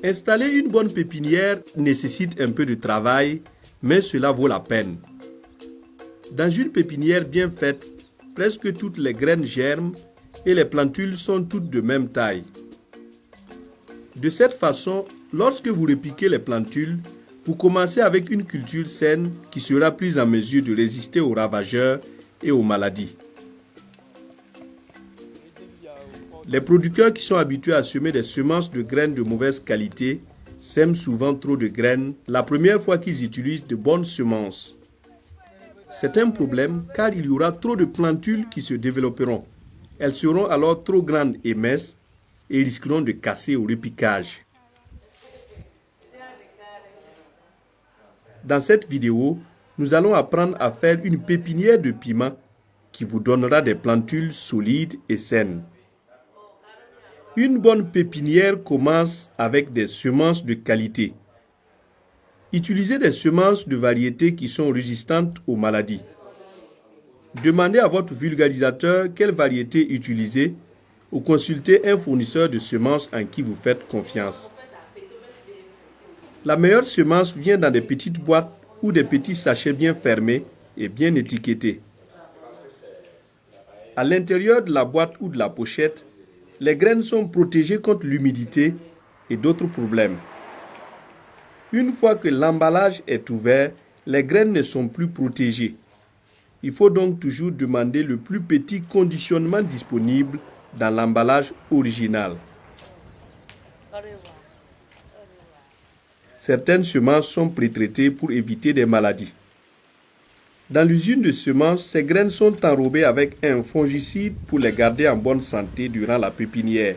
Installer une bonne pépinière nécessite un peu de travail, mais cela vaut la peine. Dans une pépinière bien faite, presque toutes les graines germent et les plantules sont toutes de même taille. De cette façon, lorsque vous repiquez les plantules, vous commencez avec une culture saine qui sera plus en mesure de résister aux ravageurs et aux maladies. Les producteurs qui sont habitués à semer des semences de graines de mauvaise qualité sèment souvent trop de graines la première fois qu'ils utilisent de bonnes semences. C'est un problème car il y aura trop de plantules qui se développeront. Elles seront alors trop grandes et minces et risqueront de casser au repiquage. Dans cette vidéo, nous allons apprendre à faire une pépinière de piments qui vous donnera des plantules solides et saines. Une bonne pépinière commence avec des semences de qualité. Utilisez des semences de variétés qui sont résistantes aux maladies. Demandez à votre vulgarisateur quelle variété utiliser ou consultez un fournisseur de semences en qui vous faites confiance. La meilleure semence vient dans des petites boîtes ou des petits sachets bien fermés et bien étiquetés. À l'intérieur de la boîte ou de la pochette, les graines sont protégées contre l'humidité et d'autres problèmes. Une fois que l'emballage est ouvert, les graines ne sont plus protégées. Il faut donc toujours demander le plus petit conditionnement disponible dans l'emballage original. Certaines semences sont pré-traitées pour éviter des maladies. Dans l'usine de semences, ces graines sont enrobées avec un fongicide pour les garder en bonne santé durant la pépinière.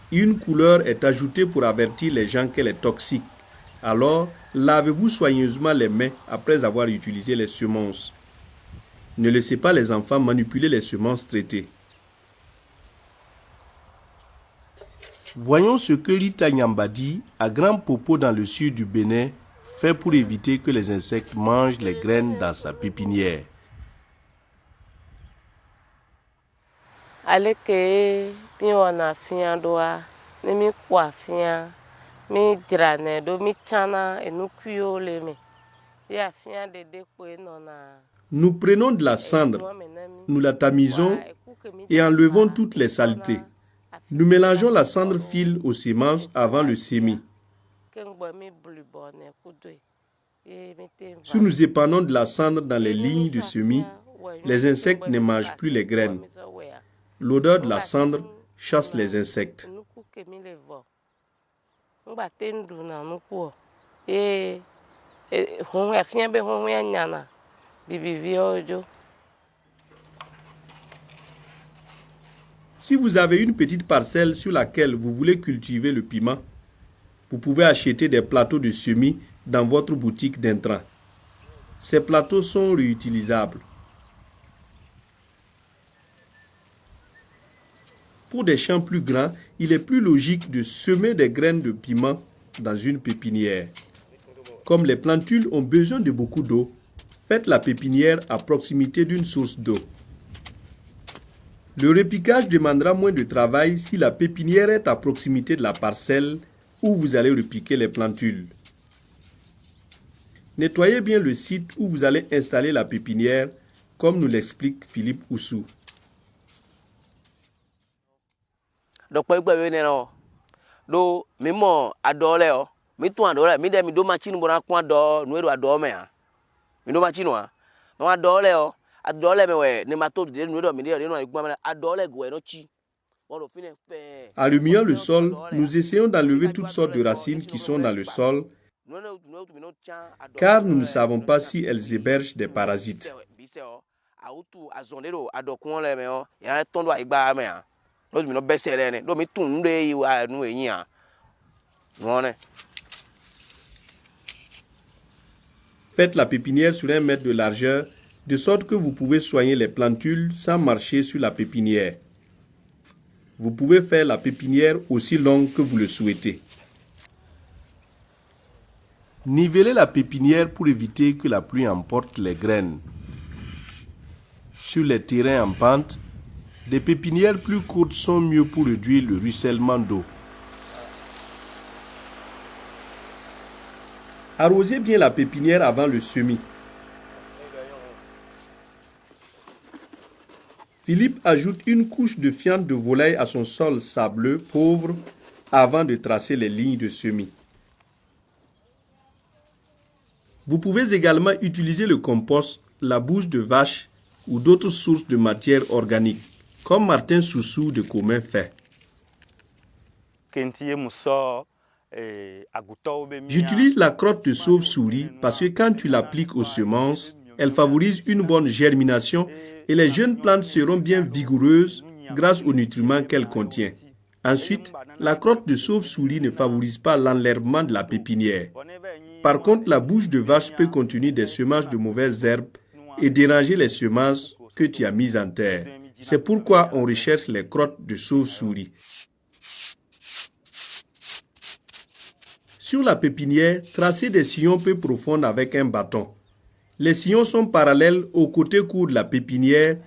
Une couleur est ajoutée pour avertir les gens qu'elle est toxique. Alors, lavez-vous soigneusement les mains après avoir utilisé les semences. Ne laissez pas les enfants manipuler les semences traitées. Voyons ce que Rita Nyambadi, à Grand Popo dans le sud du Bénin, fait pour éviter que les insectes mangent les graines dans sa pépinière. Nous prenons de la cendre, nous la tamisons et enlevons toutes les saletés. Nous mélangeons la cendre fine aux semences avant le semis. Si nous épandons de la cendre dans les lignes de semis, les insectes ne mangent plus les graines. L'odeur de la cendre chasse les insectes. Si vous avez une petite parcelle sur laquelle vous voulez cultiver le piment, vous pouvez acheter des plateaux de semis dans votre boutique d'intrants. Ces plateaux sont réutilisables. Pour des champs plus grands, il est plus logique de semer des graines de piment dans une pépinière. Comme les plantules ont besoin de beaucoup d'eau, faites la pépinière à proximité d'une source d'eau. Le repiquage demandera moins de travail si la pépinière est à proximité de la parcelle où vous allez repiquer les plantules. Nettoyez bien le site où vous allez installer la pépinière, comme nous l'explique Philippe Oussou. En remuant le sol, nous essayons d'enlever toutes sortes de racines qui sont dans le sol, car nous ne savons pas si elles hébergent des parasites. Faites la pépinière sur 1 mètre de largeur, de sorte que vous pouvez soigner les plantules sans marcher sur la pépinière. Vous pouvez faire la pépinière aussi longue que vous le souhaitez. Nivelez la pépinière pour éviter que la pluie emporte les graines. Sur les terrains en pente, des pépinières plus courtes sont mieux pour réduire le ruissellement d'eau. Arrosez bien la pépinière avant le semis. Philippe ajoute une couche de fiente de volaille à son sol sableux pauvre avant de tracer les lignes de semis. Vous pouvez également utiliser le compost, la bouse de vache ou d'autres sources de matière organique, comme Martin Soussou de Commun fait. J'utilise la crotte de chauve-souris parce que quand tu l'appliques aux semences, elle favorise une bonne germination et les jeunes plantes seront bien vigoureuses grâce aux nutriments qu'elle contient. Ensuite, la crotte de chauve-souris ne favorise pas l'enlèvement de la pépinière. Par contre, la bouse de vache peut contenir des semences de mauvaises herbes et déranger les semences que tu as mises en terre. C'est pourquoi on recherche les crottes de chauve-souris. Sur la pépinière, tracez des sillons peu profonds avec un bâton. Les sillons sont parallèles au côté court de la pépinière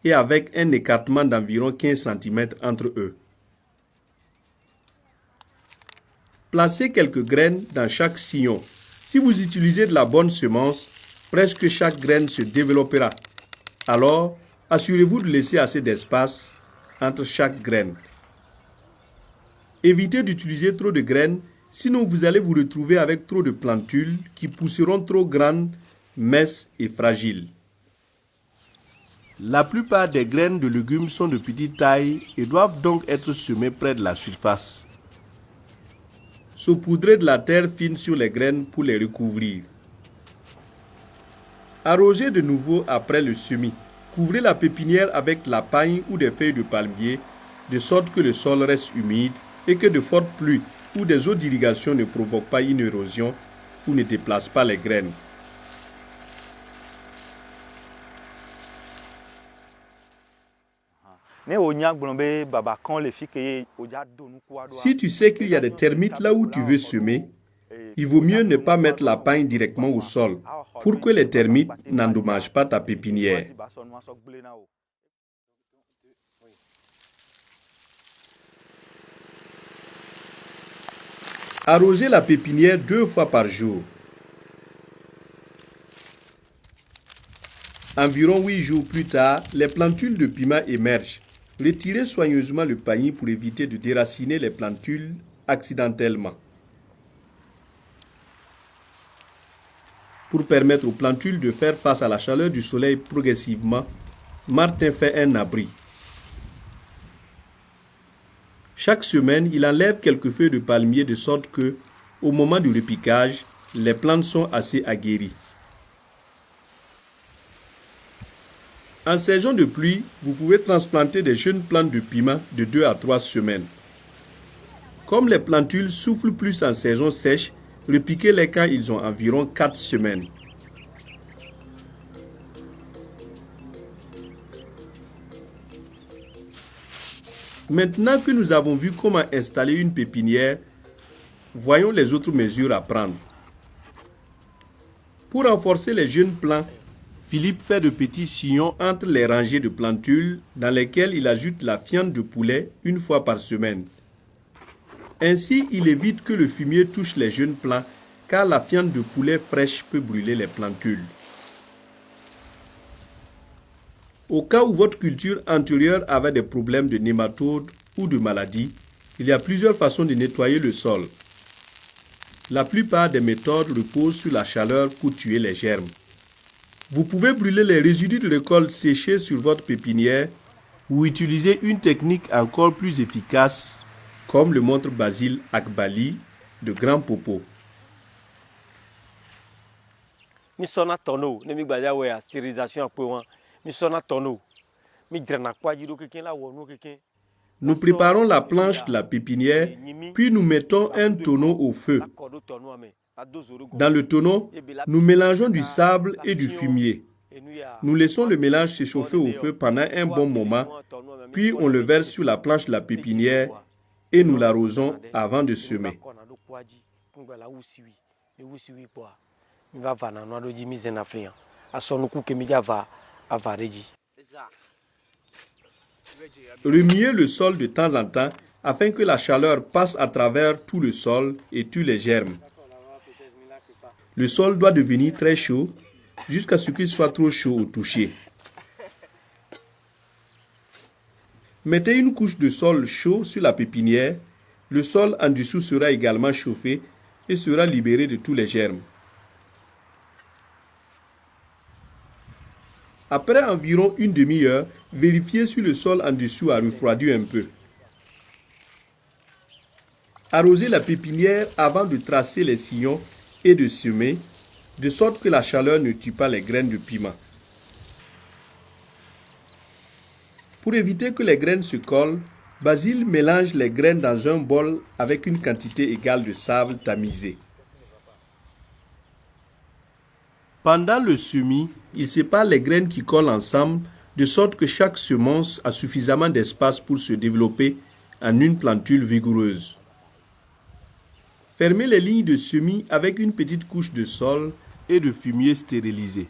et avec un écartement d'environ 15 cm entre eux. Placez quelques graines dans chaque sillon. Si vous utilisez de la bonne semence, presque chaque graine se développera. Alors, assurez-vous de laisser assez d'espace entre chaque graine. Évitez d'utiliser trop de graines, sinon vous allez vous retrouver avec trop de plantules qui pousseront trop grandes, minces et fragiles. La plupart des graines de légumes sont de petite taille et doivent donc être semées près de la surface. Saupoudrez de la terre fine sur les graines pour les recouvrir. Arrosez de nouveau après le semis. Couvrez la pépinière avec la paille ou des feuilles de palmier, de sorte que le sol reste humide et que de fortes pluies ou des eaux d'irrigation ne provoquent pas une érosion ou ne déplacent pas les graines. Si tu sais qu'il y a des termites là où tu veux semer, il vaut mieux ne pas mettre la paille directement au sol pour que les termites n'endommagent pas ta pépinière. Arrosez la pépinière 2 fois par jour. Environ 8 jours plus tard, les plantules de piment émergent. Retirez soigneusement le panier pour éviter de déraciner les plantules accidentellement. Pour permettre aux plantules de faire face à la chaleur du soleil progressivement, Martin fait un abri. Chaque semaine, il enlève quelques feuilles de palmier de sorte que, au moment du repiquage, les plantes sont assez aguerries. En saison de pluie, vous pouvez transplanter des jeunes plantes de piment de 2 à 3 semaines. Comme les plantules soufflent plus en saison sèche, repiquez-les quand ils ont environ 4 semaines. Maintenant que nous avons vu comment installer une pépinière, voyons les autres mesures à prendre. Pour renforcer les jeunes plants, Philippe fait de petits sillons entre les rangées de plantules dans lesquelles il ajoute la fiente de poulet une fois par semaine. Ainsi, il évite que le fumier touche les jeunes plants car la fiente de poulet fraîche peut brûler les plantules. Au cas où votre culture antérieure avait des problèmes de nématodes ou de maladies, il y a plusieurs façons de nettoyer le sol. La plupart des méthodes reposent sur la chaleur pour tuer les germes. Vous pouvez brûler les résidus de récolte séchés sur votre pépinière ou utiliser une technique encore plus efficace, comme le montre Basile Akbali de Grand Popo. Nous préparons la planche de la pépinière, puis nous mettons un tonneau au feu. Dans le tonneau, nous mélangeons du sable et du fumier. Nous laissons le mélange s'échauffer au feu pendant un bon moment, puis on le verse sur la planche de la pépinière et nous l'arrosons avant de semer. Remuez le sol de temps en temps afin que la chaleur passe à travers tout le sol et tue les germes. Le sol doit devenir très chaud jusqu'à ce qu'il soit trop chaud au toucher. Mettez une couche de sol chaud sur la pépinière. Le sol en dessous sera également chauffé et sera libéré de tous les germes. Après environ une demi-heure, vérifiez si le sol en dessous a refroidi un peu. Arrosez la pépinière avant de tracer les sillons et de semer, de sorte que la chaleur ne tue pas les graines de piment. Pour éviter que les graines se collent, Basile mélange les graines dans un bol avec une quantité égale de sable tamisé. Pendant le semis, il sépare les graines qui collent ensemble de sorte que chaque semence a suffisamment d'espace pour se développer en une plantule vigoureuse. Fermez les lignes de semis avec une petite couche de sol et de fumier stérilisé.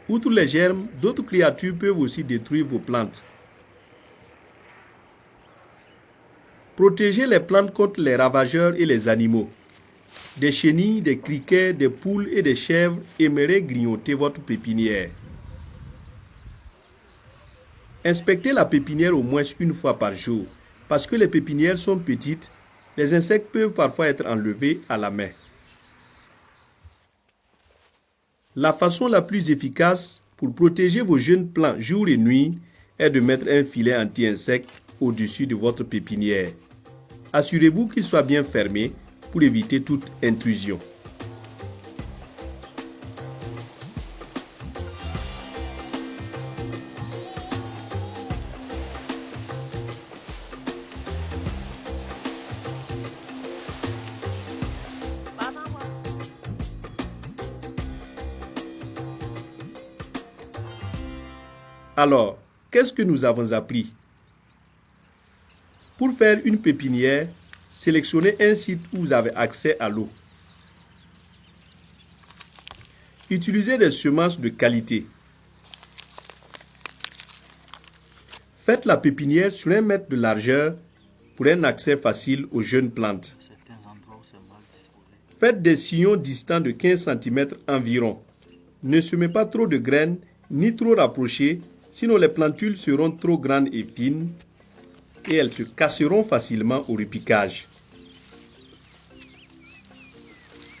Outre les germes, d'autres créatures peuvent aussi détruire vos plantes. Protégez les plantes contre les ravageurs et les animaux. Des chenilles, des criquets, des poules et des chèvres aimeraient grignoter votre pépinière. Inspectez la pépinière au moins une fois par jour. Parce que les pépinières sont petites, les insectes peuvent parfois être enlevés à la main. La façon la plus efficace pour protéger vos jeunes plants jour et nuit est de mettre un filet anti-insectes au-dessus de votre pépinière. Assurez-vous qu'il soit bien fermé pour éviter toute intrusion. Alors, qu'est-ce que nous avons appris? Pour faire une pépinière, sélectionnez un site où vous avez accès à l'eau. Utilisez des semences de qualité. Faites la pépinière sur 1 mètre de largeur pour un accès facile aux jeunes plantes. Faites des sillons distants de 15 cm environ. Ne semez pas trop de graines ni trop rapprochées, sinon les plantules seront trop grandes et fines et elles se casseront facilement au repiquage.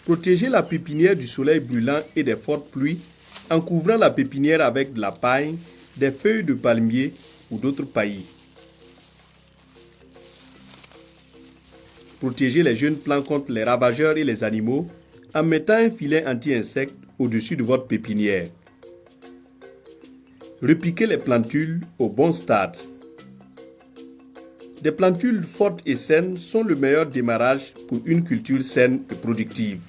Protégez la pépinière du soleil brûlant et des fortes pluies en couvrant la pépinière avec de la paille, des feuilles de palmier ou d'autres paillis. Protégez les jeunes plants contre les ravageurs et les animaux en mettant un filet anti-insectes au-dessus de votre pépinière. Repiquez les plantules au bon stade. Des plantules fortes et saines sont le meilleur démarrage pour une culture saine et productive.